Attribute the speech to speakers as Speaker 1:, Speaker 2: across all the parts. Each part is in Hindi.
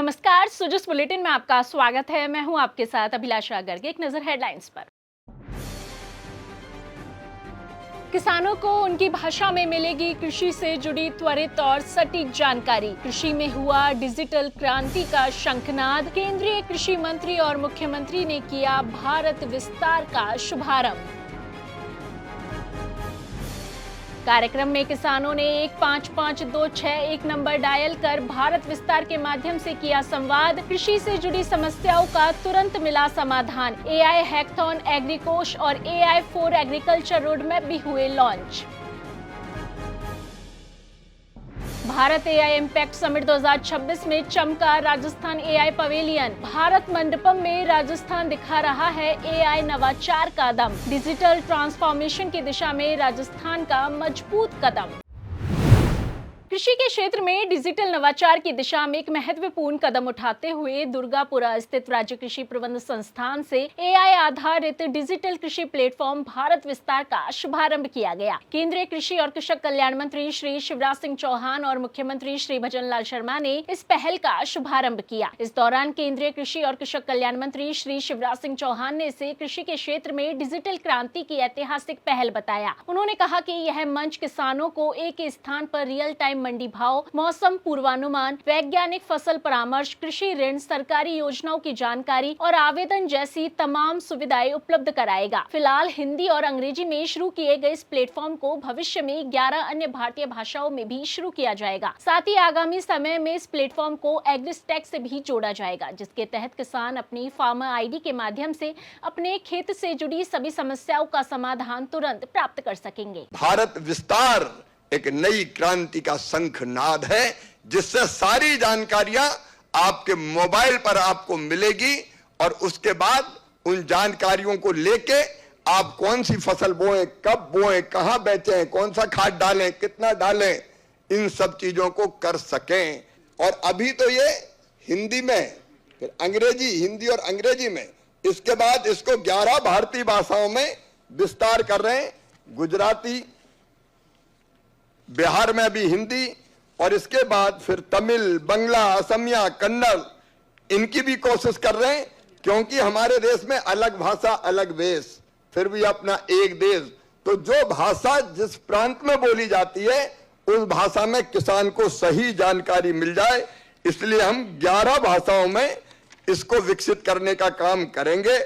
Speaker 1: नमस्कार, सुजस बुलेटिन में आपका स्वागत है। मैं हूं आपके साथ अभिलाषा गर्ग। एक नजर हेडलाइंस पर। किसानों को उनकी भाषा में मिलेगी कृषि से जुड़ी त्वरित और सटीक जानकारी। कृषि में हुआ डिजिटल क्रांति का शंखनाद। केंद्रीय कृषि मंत्री और मुख्यमंत्री ने किया भारत विस्तार का शुभारंभ। कार्यक्रम में किसानों ने 15526 नंबर डायल कर भारत विस्तार के माध्यम से किया संवाद। कृषि से जुड़ी समस्याओं का तुरंत मिला समाधान। AI हैकथॉन, एग्रीकोश और AI फॉर एग्रीकल्चर रोडमैप भी हुए launch. Bharat AI impact summit 2026 में चमका राजस्थान AI पवेलियन। भारत मंडपम में राजस्थान दिखा रहा है AI नवाचार का दम। डिजिटल ट्रांसफॉर्मेशन की दिशा में राजस्थान का मजबूत कदम। कृषि के क्षेत्र में डिजिटल नवाचार की दिशा में एक महत्वपूर्ण कदम उठाते हुए दुर्गापुरा स्थित राज्य कृषि प्रबंध संस्थान से AI आधारित डिजिटल कृषि प्लेटफॉर्म भारत विस्तार का शुभारंभ किया गया। केंद्रीय कृषि और कृषक कल्याण मंत्री श्री शिवराज सिंह चौहान और मुख्यमंत्री श्री भजनलाल शर्मा ने इस पहल का शुभारंभ किया। इस दौरान केंद्रीय कृषि और कृषक कल्याण मंत्री श्री शिवराज सिंह चौहान ने इसे कृषि के क्षेत्र में डिजिटल क्रांति की ऐतिहासिक पहल बताया। उन्होंने कहा कि यह मंच किसानों को एक ही स्थान पर रियल टाइम मंडी भाव, मौसम पूर्वानुमान, वैज्ञानिक फसल परामर्श, कृषि ऋण, सरकारी योजनाओं की जानकारी और आवेदन जैसी तमाम सुविधाएं उपलब्ध कराएगा। फिलहाल हिंदी और अंग्रेजी में शुरू किए गए इस प्लेटफॉर्म को भविष्य में 11 अन्य भारतीय भाषाओं में भी शुरू किया जाएगा। साथ ही आगामी समय में इस प्लेटफॉर्म को एग्रीस्टैक से भी जोड़ा जाएगा, जिसके तहत किसान अपनी फार्मर ID के माध्यम से अपने खेत से जुड़ी सभी समस्याओं का समाधान तुरंत प्राप्त कर सकेंगे।
Speaker 2: भारत विस्तार एक नई क्रांति का शंखनाद है, जिससे सारी जानकारियां आपके मोबाइल पर आपको मिलेगी और उसके बाद उन जानकारियों को लेके आप कौन सी फसल बोएं, कब बोएं, कहां बेचें, कौन सा खाद डालें, कितना डालें, इन सब चीजों को कर सकें। और अभी तो ये हिंदी में, फिर अंग्रेजी, हिंदी और अंग्रेजी में, इसके बाद इसको 11 भारतीय भाषाओं में विस्तार कर रहे हैं। गुजराती, बिहार में भी हिंदी और इसके बाद फिर तमिल, बंगला, असमिया, कन्नड़, इनकी भी कोशिश कर रहे हैं, क्योंकि हमारे देश में अलग भाषा अलग वेश, फिर भी अपना एक देश। तो जो भाषा जिस प्रांत में बोली जाती है उस भाषा में किसान को सही जानकारी मिल जाए, इसलिए हम 11 भाषाओं में इसको विकसित करने का काम करेंगे।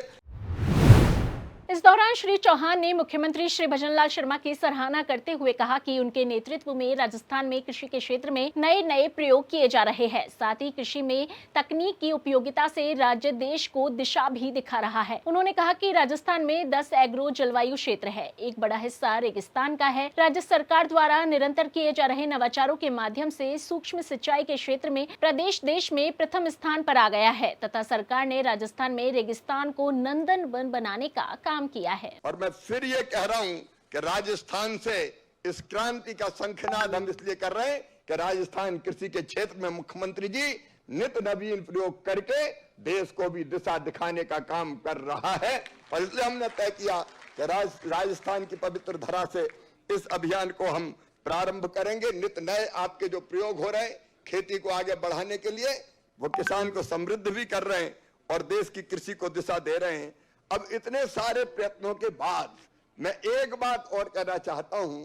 Speaker 1: इस दौरान श्री चौहान ने मुख्यमंत्री श्री भजनलाल शर्मा की सराहना करते हुए कहा कि उनके नेतृत्व में राजस्थान में कृषि के क्षेत्र में नए नए प्रयोग किए जा रहे हैं। साथ ही कृषि में तकनीक की उपयोगिता से राज्य देश को दिशा भी दिखा रहा है। उन्होंने कहा कि राजस्थान में 10 एग्रो जलवायु क्षेत्र है, एक बड़ा हिस्सा रेगिस्तान का है। राज्य सरकार द्वारा निरंतर किए जा रहे नवाचारों के माध्यम से सूक्ष्म सिंचाई के क्षेत्र में प्रदेश देश में प्रथम स्थान पर आ गया है तथा सरकार ने राजस्थान में रेगिस्तान को नंदन वन बनाने का काम किया है।
Speaker 2: और मैं फिर ये कह रहा हूं कि राजस्थान से इस क्रांति का शंखनाद हम इसलिए कर रहे हैं कि राजस्थान कृषि के क्षेत्र में मुख्यमंत्री जी नित नवीन प्रयोग करके देश को भी दिशा दिखाने का काम कर रहा है। और इसलिए हमने तय किया कि राजस्थान की पवित्र धरा से इस अभियान को हम प्रारंभ करेंगे। नित नए आपके जो प्रयोग हो रहे हैं खेती को आगे बढ़ाने के लिए, वो किसान को समृद्ध भी कर रहे हैं और देश की कृषि को दिशा दे रहे हैं। अब इतने सारे प्रयत्नों के बाद मैं एक बात और कहना चाहता हूं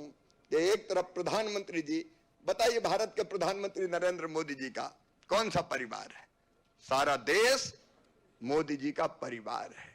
Speaker 2: कि एक तरफ प्रधानमंत्री जी, बताइए भारत के प्रधानमंत्री नरेंद्र मोदी जी का कौन सा परिवार है? सारा देश मोदी जी का परिवार है।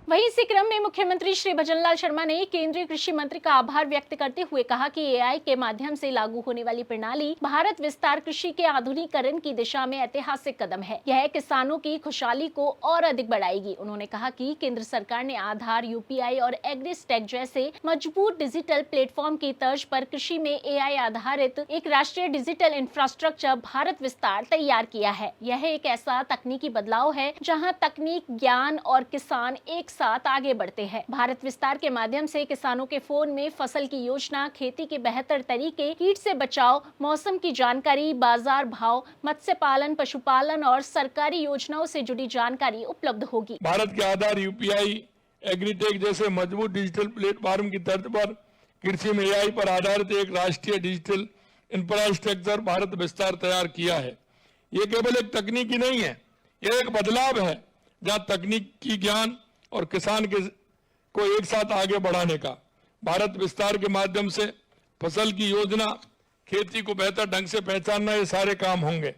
Speaker 1: वहीं इसी क्रम में मुख्यमंत्री श्री भजनलाल शर्मा ने केंद्रीय कृषि मंत्री का आभार व्यक्त करते हुए कहा कि AI के माध्यम से लागू होने वाली प्रणाली भारत विस्तार कृषि के आधुनिकीकरण की दिशा में ऐतिहासिक कदम है। यह किसानों की खुशहाली को और अधिक बढ़ाएगी। उन्होंने कहा कि केंद्र सरकार ने आधार, UPI और एग्रीस्टैक जैसे मजबूत डिजिटल प्लेटफॉर्म की तर्ज पर कृषि में AI आधारित एक राष्ट्रीय डिजिटल इंफ्रास्ट्रक्चर भारत विस्तार तैयार किया है। यह एक ऐसा तकनीकी बदलाव है जहाँ तकनीक, ज्ञान और किसान एक साथ आगे बढ़ते हैं। भारत विस्तार के माध्यम से किसानों के फोन में फसल की योजना, खेती के बेहतर तरीके, कीट से बचाव, मौसम की जानकारी, बाजार भाव, मत्स्य पालन, पशुपालन और सरकारी योजनाओं से जुड़ी जानकारी उपलब्ध होगी।
Speaker 3: भारत के आधार, UPI, एग्रीटेक जैसे मजबूत डिजिटल प्लेटफॉर्म की तर्ज पर कृषि में AI पर आधारित एक राष्ट्रीय डिजिटल इंफ्रास्ट्रक्चर भारत विस्तार तैयार किया है। ये केवल एक तकनीकी नहीं है, ये एक बदलाव है जहां तकनीकी ज्ञान और किसान को एक साथ आगे बढ़ाने का। भारत विस्तार के माध्यम से फसल की योजना, खेती को बेहतर ढंग से पहचानना, ये सारे काम होंगे।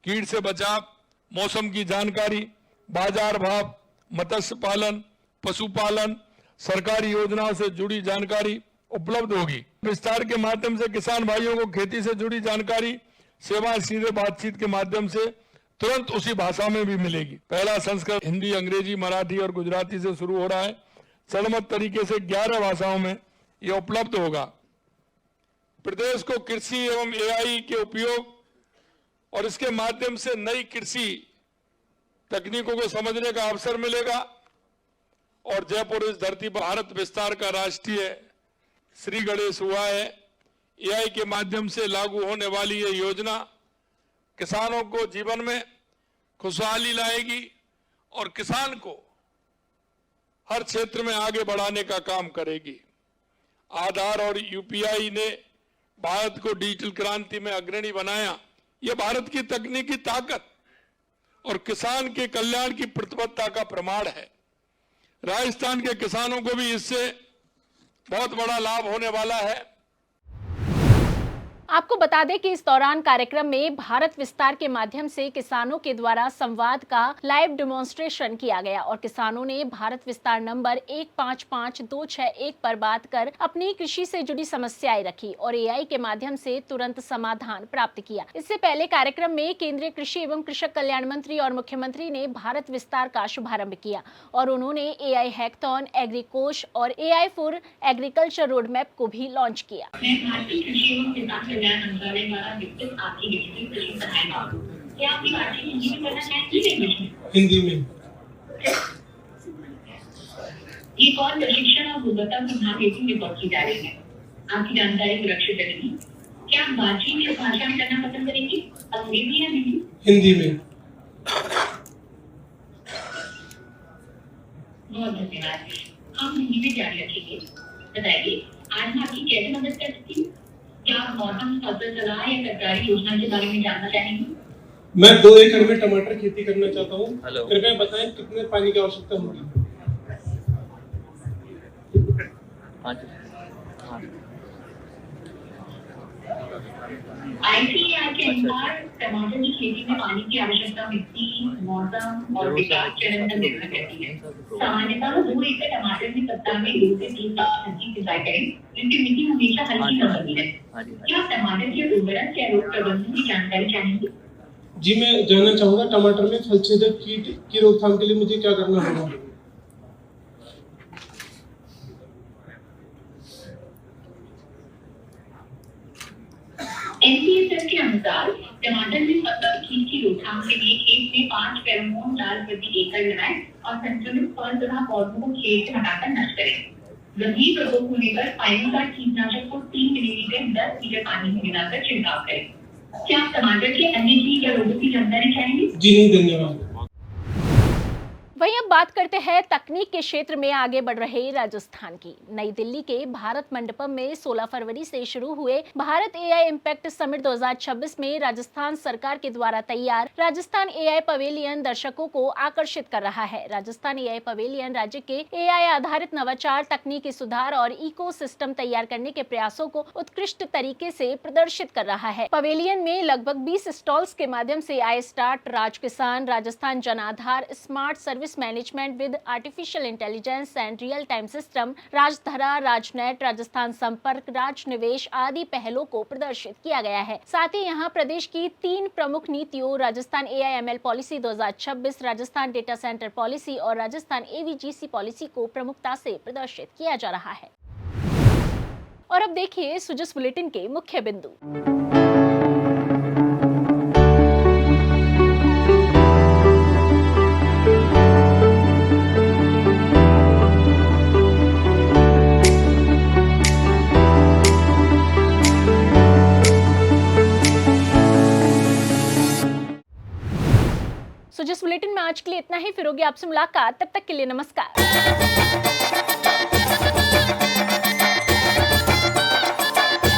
Speaker 3: कीट से बचाव, मौसम की जानकारी, बाजार भाव, मत्स्य पालन, पशुपालन, सरकारी योजनाओं से जुड़ी जानकारी उपलब्ध होगी। विस्तार के माध्यम से किसान भाइयों को खेती से जुड़ी जानकारी, सेवाएं सीधे बातचीत के माध्यम से तुरंत उसी भाषा में भी मिलेगी। पहला संस्करण हिंदी, अंग्रेजी, मराठी और गुजराती से शुरू हो रहा है। चरणबद्ध तरीके से 11 भाषाओं में यह उपलब्ध होगा। प्रदेश को कृषि एवं एआई के उपयोग और इसके माध्यम से नई कृषि तकनीकों को समझने का अवसर मिलेगा और जयपुर इस धरती पर भारत विस्तार का राष्ट्रीय श्री गणेश हुआ है। एआई के माध्यम से लागू होने वाली ये योजना किसानों को जीवन में खुशहाली लाएगी और किसान को हर क्षेत्र में आगे बढ़ाने का काम करेगी। आधार और यूपीआई ने भारत को डिजिटल क्रांति में अग्रणी बनाया। यह भारत की तकनीकी ताकत और किसान के कल्याण की प्रतिबद्धता का प्रमाण है। राजस्थान के किसानों को भी इससे बहुत बड़ा लाभ होने वाला है।
Speaker 1: आपको बता दें कि इस दौरान कार्यक्रम में भारत विस्तार के माध्यम से किसानों के द्वारा संवाद का लाइव डेमोन्स्ट्रेशन किया गया और किसानों ने भारत विस्तार नंबर 155261 पर बात कर अपनी कृषि से जुड़ी समस्याएं रखी और एआई के माध्यम से तुरंत समाधान प्राप्त किया। इससे पहले कार्यक्रम में केंद्रीय कृषि एवं कृषक कल्याण मंत्री और मुख्यमंत्री ने भारत विस्तार का शुभारंभ किया और उन्होंने एआई हैकथॉन, एग्री कोश और AI for agriculture road map को भी लॉन्च किया।
Speaker 4: मंत्रालय द्वारा विकसित आपकी डिजिटल कृषि सहायता, क्या आपकी बातचीत हिंदी में करना चाहेंगे? हिंदी में। ये कौन प्रशिक्षण और गुणवत्ता सुधार हेतु रिपोर्ट की जा रही है? आपकी जानकारी सुरक्षित रहेगी। क्या आप बातचीत किस भाषा में करना पसंद करेंगे, अंग्रेजी या हिंदी? हिंदी में। बहुत धन्यवाद। हम हिंदी में जारी रखेंगे। बताइए, आज मैं आपकी कैसे मदद कर सकती हूँ? क्या आप मौसम, फसल सलाह या सरकारी योजना के बारे में जानना चाहेंगे? मैं 2 एकड़ में टमाटर खेती करना चाहता हूँ। कृपया बताएं कितने पानी की आवश्यकता होगी? ICAR के अनुसार टमाटर की खेती में पानी की आवश्यकता मिट्टी, मौसम और विकास चरण पर निर्भर करती है। सामान्यतः 2 एकड़ टमाटर में सप्ताह में 2 से 3 बार की सिंचाई करें, जिसकी मिट्टी हमेशा हल्की न बनी रहे। क्या आप टमाटर के उर्वरक या रोग प्रबंधन की जानकारी चाहेंगे? जी, मैं जानना चाहूँगा टमाटर में फलछेदक कीट की रोकथाम के लिए मुझे क्या करना होगा? NPSS के अनुसार टमाटर में फलछेदक कीट की रोकथाम के लिए खेत में 5 फेरोमोन डाल प्रति एकड़ लगाएं और संक्रमित फल तथा पौधों को खेत से हटाकर नष्ट करें। गंभीर प्रकोप होने पर पाइरोकार्ड कीटनाशक को 3 मिलीलीटर 10 लीटर पानी में मिलाकर छिड़काव करें। क्या आप टमाटर के अन्य कीट या रोगों की जानकारी चाहेंगे? जी नहीं, धन्यवाद।
Speaker 1: वहीं अब बात करते हैं तकनीक के क्षेत्र में आगे बढ़ रहे राजस्थान की। नई दिल्ली के भारत मंडपम में 16 फरवरी से शुरू हुए भारत एआई इम्पैक्ट समिट 2026 में राजस्थान सरकार के द्वारा तैयार राजस्थान एआई पवेलियन दर्शकों को आकर्षित कर रहा है। राजस्थान एआई पवेलियन राज्य के एआई आधारित नवाचार, तकनीकी सुधार और इकोसिस्टम तैयार करने के प्रयासों को उत्कृष्ट तरीके से प्रदर्शित कर रहा है। पवेलियन में लगभग 20 स्टॉल्स के माध्यम से I start, Raj Kisan, Rajasthan Jan Aadhaar, smart service management with artificial intelligence and real time system, Rajdhara, RajNet, Rajasthan Sampark, Raj निवेश आदि पहलों को प्रदर्शित किया गया है। साथ ही यहाँ प्रदेश की 3 प्रमुख नीतियों Rajasthan AIML policy 2026, Rajasthan data centre policy और राजस्थान AVGC पॉलिसी को प्रमुखता से प्रदर्शित किया जा रहा है। और अब देखिए सुजस बुलेटिन के मुख्य बिंदु। सुजस बुलेटिन में आज के लिए इतना ही। फिर होगी आपसे मुलाकात, तब तक के लिए नमस्कार।